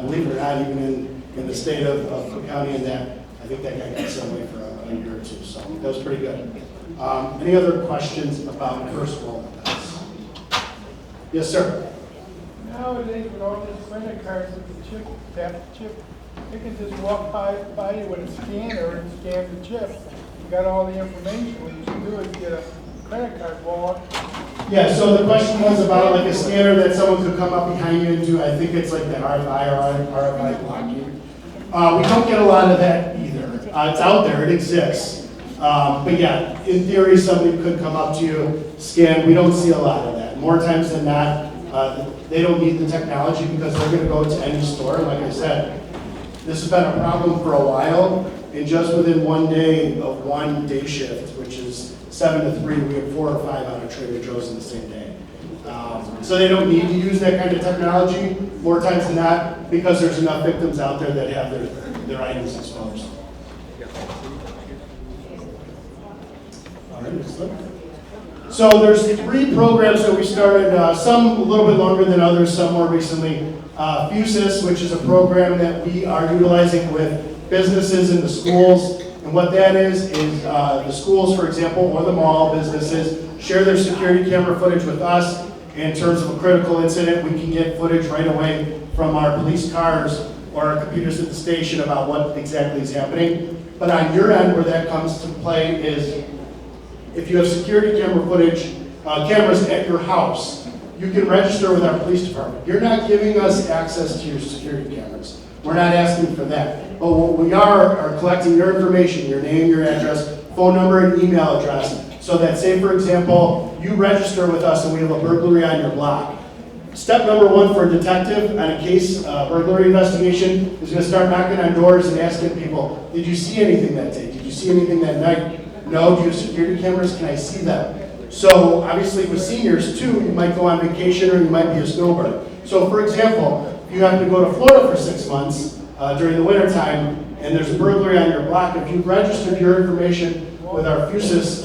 Believe it or not, even in the state of Cook County, and that I think that guy got set away for a year or two. So that was pretty good. Any other questions about purse wallet thefts? Yes, sir. Nowadays, with all these credit cards with the chip, tap chip, They can just walk by you with a scanner and scan the chip. You got all the information. What you should do is get a credit card wallet. Yeah, so the question was about like a scanner that someone could come up behind you and do, I think it's like the RFI or RFI blocking. We don't get a lot of that either. It's out there, it exists. But yeah, in theory, somebody could come up to you, scan. We don't see a lot of that. More times than not, they don't need the technology because they're going to go to any store. Like I said, this has been a problem for a while. And just within one day of one day shift, which is 7 to 3, we have 4 or 5 out of Trader Joe's in the same day. So they don't need to use that kind of technology more times than not because there's enough victims out there that have their items exposed. All right, next slide. So there's 3 programs that we started, some a little bit longer than others, some more recently. FUSIS, which is a program that we are utilizing with businesses in the schools. And what that is the schools, for example, or the mall businesses share their security camera footage with us. In terms of a critical incident, we can get footage right away from our police cars or our computers at the station about what exactly is happening. But on your end, where that comes to play is if you have security camera footage, cameras at your house, you can register with our police department. You're not giving us access to your security cameras. We're not asking for that. But what we are collecting your information, your name, your address, phone number, and email address, so that, say, for example, you register with us and we have a burglary on your block. Step number 1 for a detective on a case burglary investigation is going to start knocking on doors and asking people, did you see anything that day? Did you see anything that night? No. Do you have security cameras? Can I see them? So obviously with seniors too, you might go on vacation or you might be a snowbird. So for example, if you have to go to Florida for 6 months during the winter time and there's a burglary on your block, if you've registered your information with our FUSIS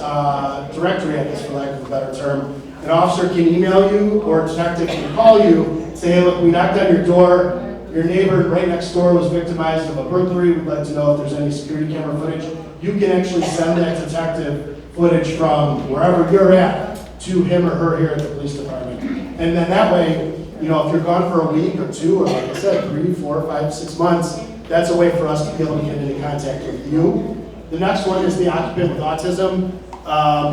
directory, I guess for lack of a better term, an officer can email you or a detective can call you, say, hey, look, we knocked on your door, your neighbor right next door was victimized of a burglary, we'd like to know if there's any security camera footage. You can actually send that detective footage from wherever you're at to him or her here at the police department. And then that way, you know, if you're gone for a week or 2, or like I said, 3, 4, 5, 6 months, that's a way for us to be able to get into contact with you. The next one is the Occupant with Autism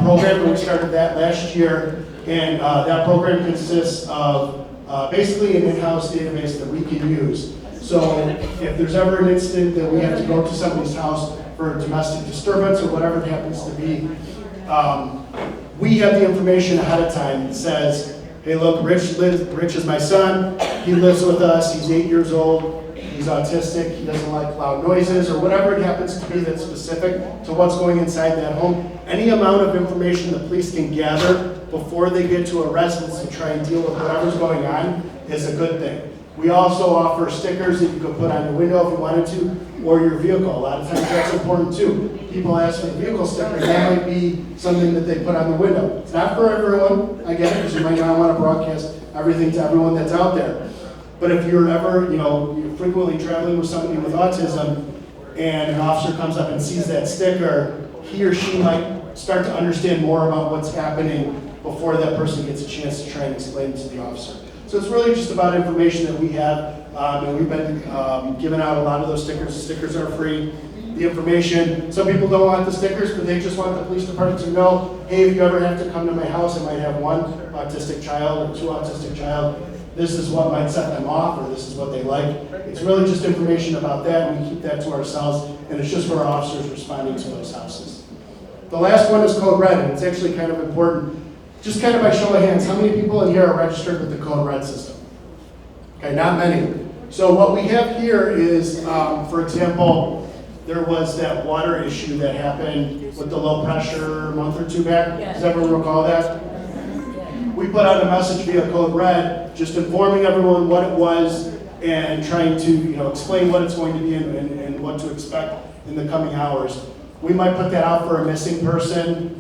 program, and we started that last year. And that program consists of basically an in-house database that we can use. So if there's ever an incident that we have to go to somebody's house for domestic disturbance or whatever it happens to be, we have the information ahead of time that says, hey, look, Rich is my son, he lives with us, he's 8 years old, he's autistic, he doesn't like loud noises, or whatever it happens to be that's specific to what's going inside that home. Any amount of information the police can gather before they get to a residence to try and deal with whatever's going on is a good thing. We also offer stickers that you could put on your window if you wanted to, or your vehicle. A lot of times that's important too. People ask for the vehicle sticker, that might be something that they put on the window. It's not for everyone, I get it, because you might not want to broadcast everything to everyone that's out there. But if you're ever, you're frequently traveling with somebody with autism and an officer comes up and sees that sticker, he or she might start to understand more about what's happening before that person gets a chance to try and explain it to the officer. So it's really just about information that we have, and we've been giving out a lot of those stickers. The stickers are free. The information, some people don't want the stickers, but they just want the police department to know, hey, if you ever have to come to my house, I might have 1 autistic child or 2 autistic child. This is what might set them off, or this is what they like. It's really just information about that, and we keep that to ourselves, and it's just for our officers responding to those houses. The last one is Code Red, and it's actually kind of important. Just kind of by show of hands, how many people in here are registered with the Code Red system? Okay, not many. So what we have here is, for example, there was that water issue that happened with the low pressure a month or 2 back. Does everyone recall that? We put out a message via Code Red, just informing everyone what it was and trying to explain what it's going to be and what to expect in the coming hours. We might put that out for a missing person.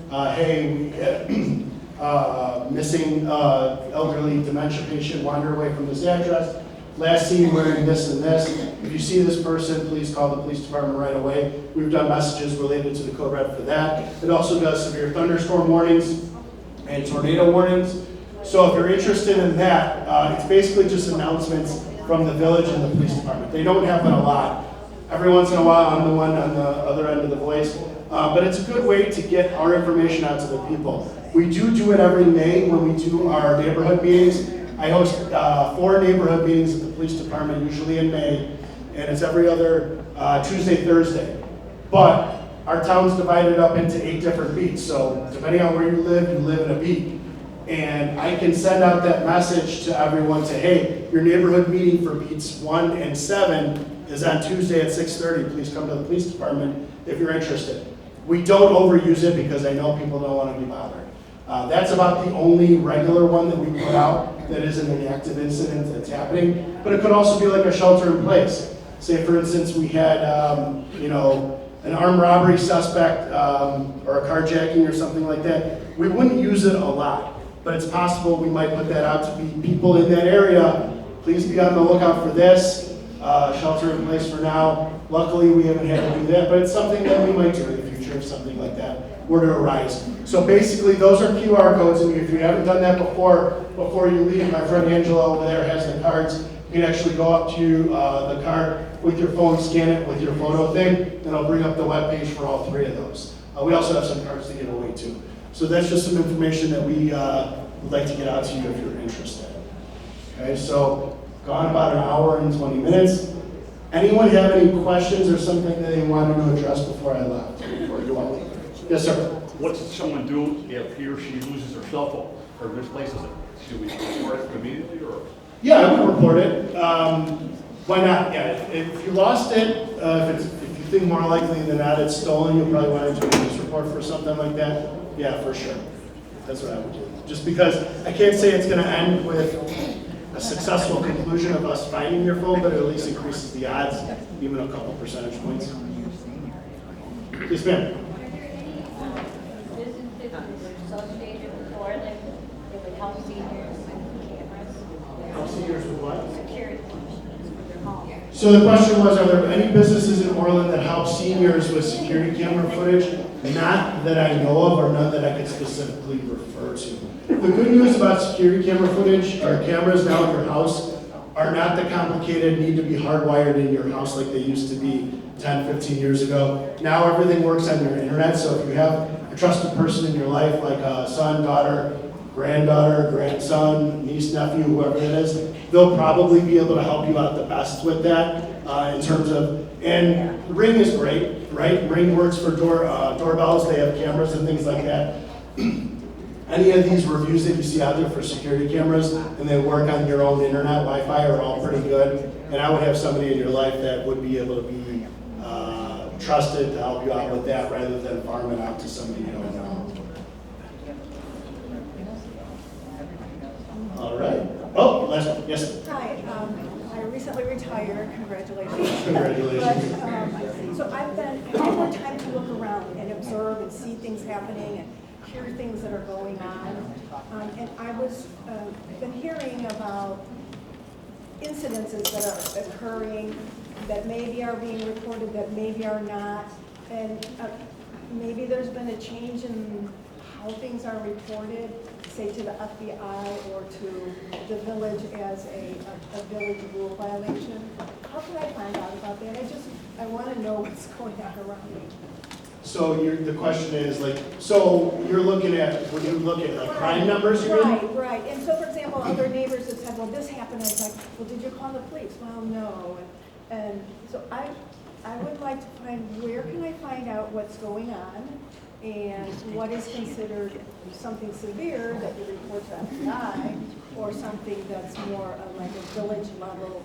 Missing elderly dementia patient wandered away from this address. Last seen wearing this and this. If you see this person, please call the police department right away. We've done messages related to the Code Red for that. It also does severe thunderstorm warnings and tornado warnings. So if you're interested in that, it's basically just announcements from the village and the police department. They don't happen a lot. Every once in a while, I'm the one on the other end of the voice. But it's a good way to get our information out to the people. We do it every May when we do our neighborhood meetings. I host 4 neighborhood meetings at the police department, usually in May, and it's every other Tuesday, Thursday. But our town's divided up into 8 different beats, so depending on where you live in a beat. And I can send out that message to everyone to, hey, your neighborhood meeting for beats 1 and 7 is on Tuesday at 6:30. Please come to the police department if you're interested. We don't overuse it because I know people don't want to be bothered. That's about the only regular one that we put out that isn't an active incident that's happening. But it could also be like a shelter in place. Say, for instance, we had, an armed robbery suspect or a carjacking or something like that. We wouldn't use it a lot, but it's possible we might put that out to be people in that area. Please be on the lookout for this. Shelter in place for now. Luckily, we haven't had to do that, but it's something that we might do in the future if something like that were to arise. So basically, those are QR codes, and if you haven't done that before you leave, my friend Angela over there has the cards. You can actually go up to the card with your phone, scan it with your photo thing, and it'll bring up the web page for all 3 of those. We also have some cards to give away too. So that's just some information that we would like to get out to you if you're interested. Okay, so gone about an hour and 20 minutes. Anyone have any questions or something that they wanted to address before I left? Before you all leave? Yes, sir. What should someone do if he or she loses their cell phone or misplaces it? Should we report it immediately or? Yeah, I would report it. Why not? Yeah, if you lost it, if you think more likely than not it's stolen, you'll probably want to do a police report for something like that. Yeah, for sure. That's what I would do. Just because I can't say it's going to end with a successful conclusion of us finding your phone, but it at least increases the odds, even a couple percentage points. Yes, ma'am. Businesses associated with Orland that would help seniors with cameras. Help seniors with what? Security with their home. So the question was, are there any businesses in Orland that help seniors with security camera footage? Not that I know of, or none that I could specifically refer to. The good news about security camera footage, or cameras now in your house, are not that complicated, need to be hardwired in your house like they used to be 10, 15 years ago. Now everything works on your internet, so if you have a trusted person in your life, like a son, daughter, granddaughter, grandson, niece, nephew, whoever it is, they'll probably be able to help you out the best with that in terms of, and Ring is great, right? Ring works for doorbells, they have cameras and things like that. Any of these reviews that you see out there for security cameras and they work on your own internet, Wi-Fi are all pretty good. And I would have somebody in your life that would be able to be trusted to help you out with that rather than farm it out to somebody you don't know. All right. Oh, last one. Yes. Hi, I recently retired. Congratulations. Congratulations. But, so I've had more time to look around and observe and see things happening and hear things that are going on. And I was been hearing about incidences that are occurring that maybe are being reported, that maybe are not, and maybe there's been a change in how things are reported, say to the FBI or to the village as a village rule violation. How can I find out about that? I want to know what's going on around me. So the question is like, so you're looking at, when you look at like crime numbers, you mean? Right. And so, for example, other neighbors have said, well, this happened. I was like, well, did you call the police? Well, no. And so I would like to find, where can I find out what's going on and what is considered something severe that you report to FBI or something that's more like a village level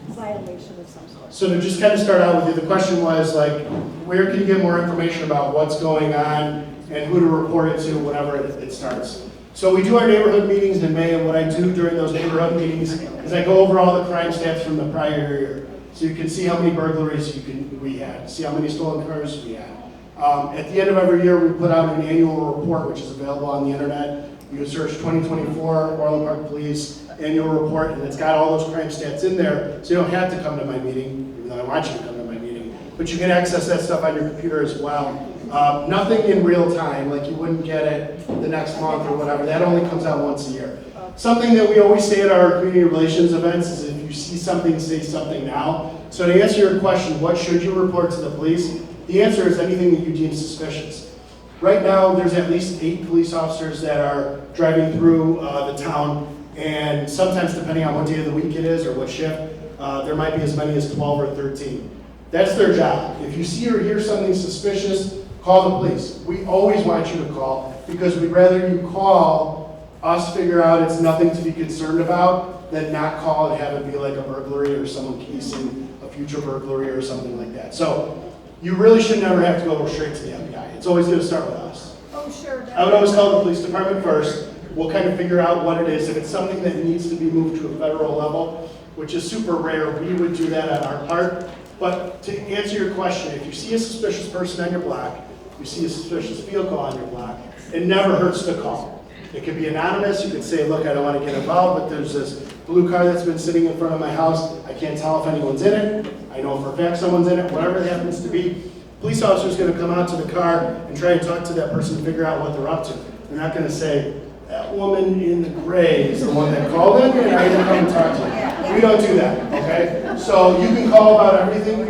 violation of some sort. So to just kind of start out with you, the question was like, where can you get more information about what's going on and who to report it to whenever it starts? So we do our neighborhood meetings in May, and what I do during those neighborhood meetings is I go over all the crime stats from the prior year. So you can see how many burglaries we had, see how many stolen cars we had. At the end of every year, we put out an annual report, which is available on the internet. You can search 2024 Orland Park Police annual report, and it's got all those crime stats in there, so you don't have to come to my meeting, even though I want you to come to my meeting. But you can access that stuff on your computer as well. Nothing in real time, like you wouldn't get it the next month or whatever. That only comes out once a year. Something that we always say at our community relations events is if you see something, say something now. So to answer your question, what should you report to the police? The answer is anything that you deem suspicious. Right now, there's at least 8 police officers that are driving through the town, and sometimes depending on what day of the week it is or what shift, there might be as many as 12 or 13. That's their job. If you see or hear something suspicious, call the police. We always want you to call because we'd rather you call us figure out it's nothing to be concerned about than not call and have it be like a burglary or someone casing a future burglary or something like that. So you really should never have to go straight to the FBI. It's always going to start with us. Oh, sure. I would always call the police department first. We'll kind of figure out what it is. If it's something that needs to be moved to a federal level, which is super rare, we would do that on our part. But to answer your question, if you see a suspicious person on your block, you see a suspicious vehicle on your block, it never hurts to call. It could be anonymous. You could say, look, I don't want to get involved, but there's this blue car that's been sitting in front of my house. I can't tell if anyone's in it. I know for a fact someone's in it, whatever it happens to be. Police officer's going to come out to the car and try and talk to that person and figure out what they're up to. They're not going to say, that woman in the gray is the one that called in and I didn't come and talk to you. We don't do that, okay? So you can call about everything.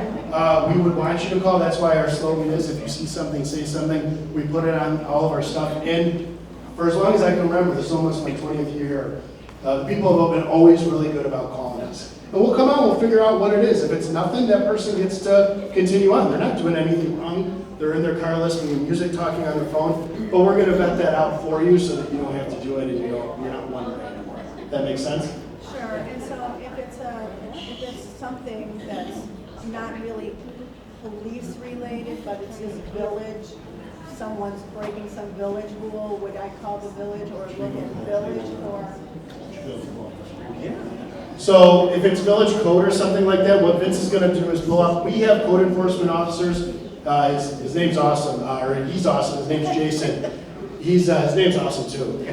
We would want you to call. That's why our slogan is, if you see something, say something. We put it on all of our stuff. And for as long as I can remember, this is almost my 20th year, the people have been always really good about calling us. And we'll come out, we'll figure out what it is. If it's nothing, that person gets to continue on. They're not doing anything wrong. They're in their car listening to music, talking on their phone. But we're going to vet that out for you so that you don't have to do it and you're not wondering anymore. That makes sense? Sure, and so if it's something that's not really police related, but it's this village, someone's breaking some village rule, would I call the village or look at village or? So if it's village code or something like that, what Vince is going to do is pull up. We have code enforcement officers. His name's awesome, or he's awesome. His name's Jason. His name's awesome too.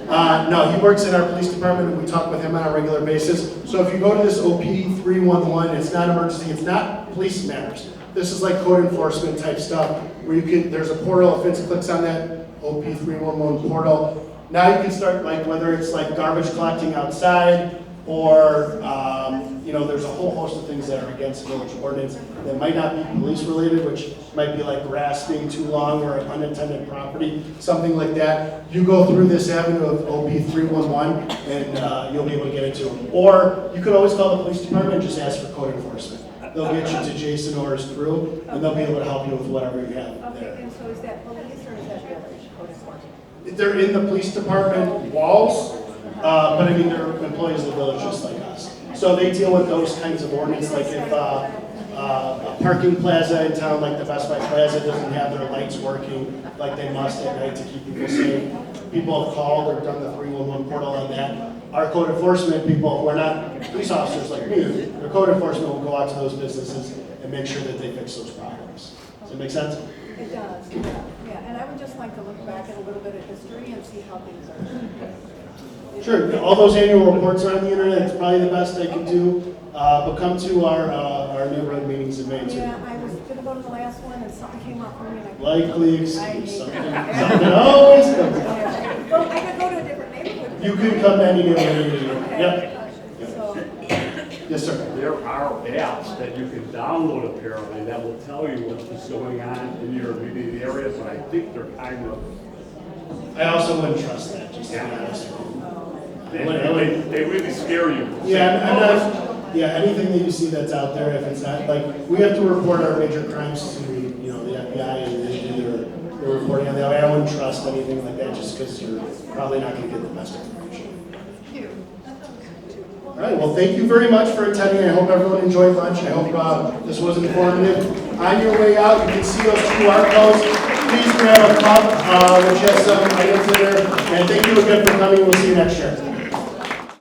No, he works in our police department, and we talk with him on a regular basis. So if you go to this OP 311, it's not emergency. It's not police matters. This is like code enforcement type stuff where you can. There's a portal. If Vince clicks on that OP 311 portal, now you can start like whether it's like garbage collecting outside. Or, there's a whole host of things that are against village ordinance that might not be police related, which might be like grass being too long or unintended property, something like that. You go through this avenue of OP 311 and you'll be able to get into it. Or you could always call the police department and just ask for code enforcement. They'll get you to Jason or his crew and they'll be able to help you with whatever you have there. Okay, and so is that police or is that village code enforcement? They're in the police department walls. But I mean, they're employees of the village just like us. So they deal with those kinds of ordinance, like if a parking plaza in town, like the Best Buy Plaza, doesn't have their lights working like they must at night to keep people safe. People have called or done the 311 portal on that. Our code enforcement people, who are not police officers like me, their code enforcement will go out to those businesses and make sure that they fix those problems. Does that make sense? It does, yeah. And I would just like to look back at a little bit of history and see how things are. Sure, all those annual reports are on the internet. It's probably the best I can do. But come to our neighborhood meetings in May too. Yeah, I was going to go to the last one and something came up for me. And Likely excuse. Something always comes up. Well, I could go to a different neighborhood. You can come to any neighborhood meeting. Okay. Yep. So, Yes, sir. There are apps that you can download apparently that will tell you what is going on in your immediate area, but I think they're kind of. I also wouldn't trust that, just to be honest with you. They really scare you. Yeah, I'm not. Yeah, anything that you see that's out there, if it's not like we have to report our major crimes to the FBI and they do their reporting on that. I wouldn't trust anything like that just because you're probably not going to get the best information. All right. Well, thank you very much for attending. I hope everyone enjoyed lunch. I hope this was informative. On your way out, you can see those QR codes. Please grab a cup, which has some items in there. And thank you again for coming. We'll see you next year.